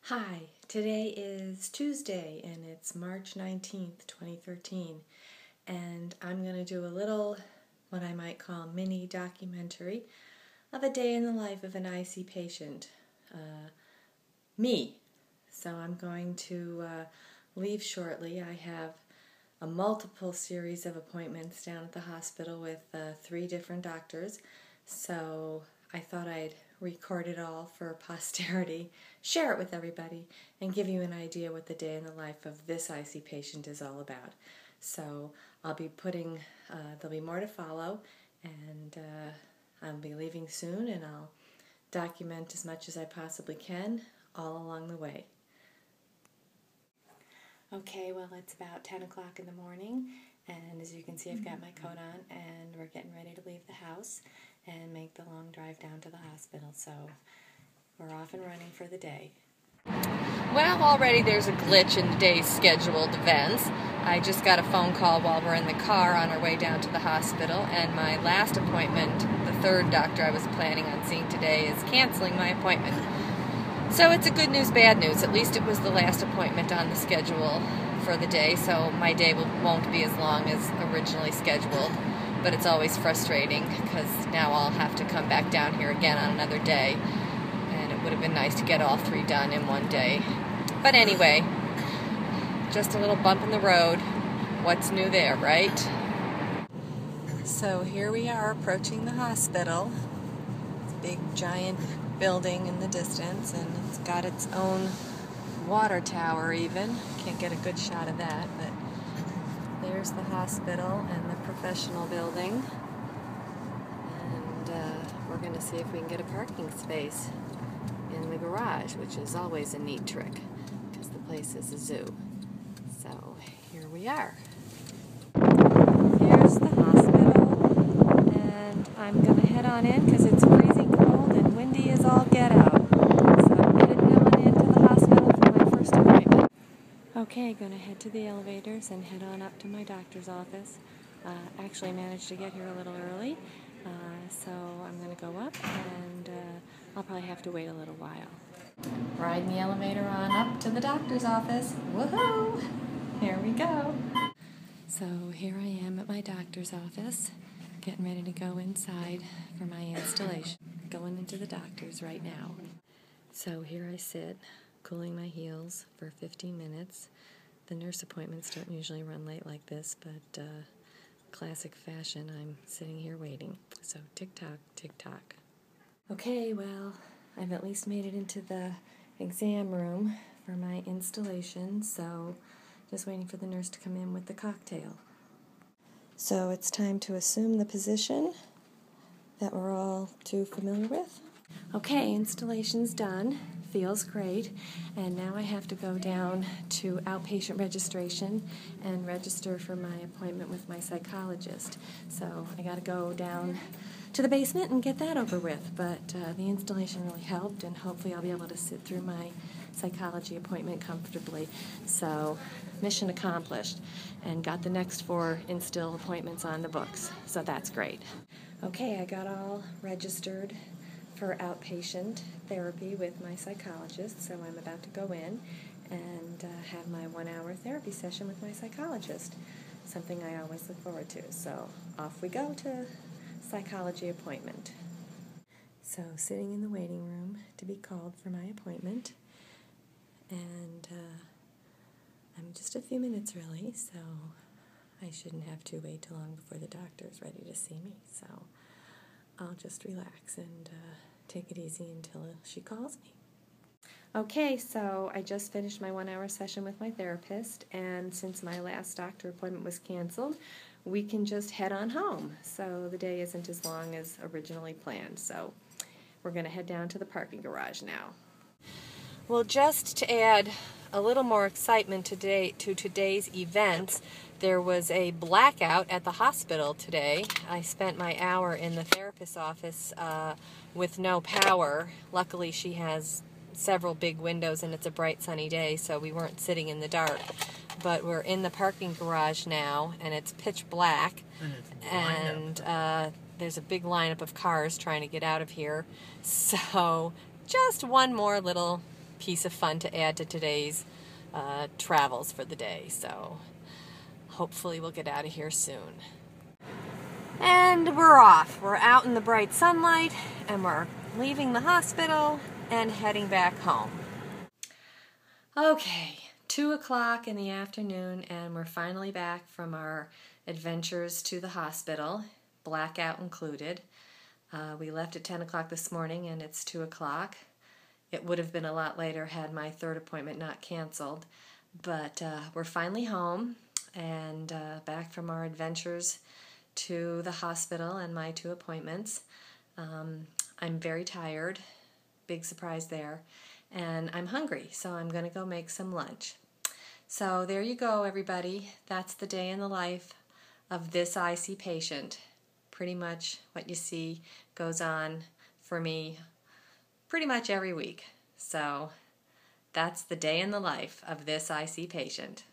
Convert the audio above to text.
Hi, today is Tuesday and it's March 19th, 2013, and I'm going to do a little, what I might call mini documentary of a day in the life of an IC patient, me. So I'm going to leave shortly. I have a multiple series of appointments down at the hospital with 3 different doctors, so I thought I'd record it all for posterity, share it with everybody, and give you an idea what the day in the life of this IC patient is all about. So I'll be putting, there'll be more to follow, and I'll be leaving soon, and I'll document as much as I possibly can all along the way. Okay, well, it's about 10 o'clock in the morning, and as you can see, I've got my coat on, and we're getting ready to leave the house and make the long drive down to the hospital. So we're off and running for the day. Well, already there's a glitch in the day's scheduled events. I just got a phone call while we're in the car on our way down to the hospital, and my last appointment, the 3rd doctor I was planning on seeing today, is canceling my appointment. So it's a good news, bad news. At least it was the last appointment on the schedule for the day, so my day won't be as long as originally scheduled. But it's always frustrating because now I'll have to come back down here again on another day, and it would have been nice to get all 3 done in one day. But anyway, just a little bump in the road. What's new there, right? So here we are approaching the hospital. It's a big giant building in the distance, and it's got its own water tower even. Can't get a good shot of that, but there's the hospital and the professional building, and we're going to see if we can get a parking space in the garage, which is always a neat trick because the place is a zoo. So here we are. Here's the hospital, and I'm going to head on in because it's freezing cold and windy as all get out. So I'm heading on into the hospital for my first appointment. Okay, going to head to the elevators and head on up to my doctor's office. Actually managed to get here a little early, so I'm going to go up, and I'll probably have to wait a little while. Riding the elevator on up to the doctor's office. Woohoo! Here we go. So here I am at my doctor's office, getting ready to go inside for my installation. Going into the doctor's right now. So here I sit, cooling my heels for 15 minutes. The nurse appointments don't usually run late like this, but classic fashion, I'm sitting here waiting. So tick-tock, tick-tock. Okay, well, I've at least made it into the exam room for my installation, so just waiting for the nurse to come in with the cocktail. So it's time to assume the position that we're all too familiar with. Okay, installation's done. Feels great. And now I have to go down to outpatient registration and register for my appointment with my psychologist. So I got to go down to the basement and get that over with. But the installation really helped, and hopefully I'll be able to sit through my psychology appointment comfortably. So mission accomplished, and got the next 4 instill appointments on the books. So that's great. Okay, I got all registered for outpatient therapy with my psychologist, so I'm about to go in and have my 1-hour therapy session with my psychologist, something I always look forward to. So off we go to psychology appointment. So sitting in the waiting room to be called for my appointment, and I'm just a few minutes early, so I shouldn't have to wait too long before the doctor's ready to see me. So I'll just relax and take it easy until she calls me. Okay, so I just finished my 1-hour session with my therapist, and since my last doctor appointment was canceled, we can just head on home. So the day isn't as long as originally planned. So we're going to head down to the parking garage now. Well, just to add a little more excitement to today's events, there was a blackout at the hospital today. I spent my hour in the therapist's office with no power. Luckily, she has several big windows and it's a bright sunny day, so we weren't sitting in the dark. But we're in the parking garage now, and it's pitch black, and there's a big lineup of cars trying to get out of here. So just one more little piece of fun to add to today's travels for the day. So hopefully we'll get out of here soon. And we're off. We're out in the bright sunlight, and we're leaving the hospital and heading back home. Okay, 2 o'clock in the afternoon, and we're finally back from our adventures to the hospital, blackout included. We left at 10 o'clock this morning, and it's 2 o'clock. It would have been a lot later had my third appointment not canceled, but we're finally home and back from our adventures to the hospital and my 2 appointments. I'm very tired, big surprise there, and I'm hungry, so I'm going to go make some lunch. So there you go, everybody. That's the day in the life of this IC patient. Pretty much what you see goes on for me pretty much every week. So that's the day in the life of this IC patient.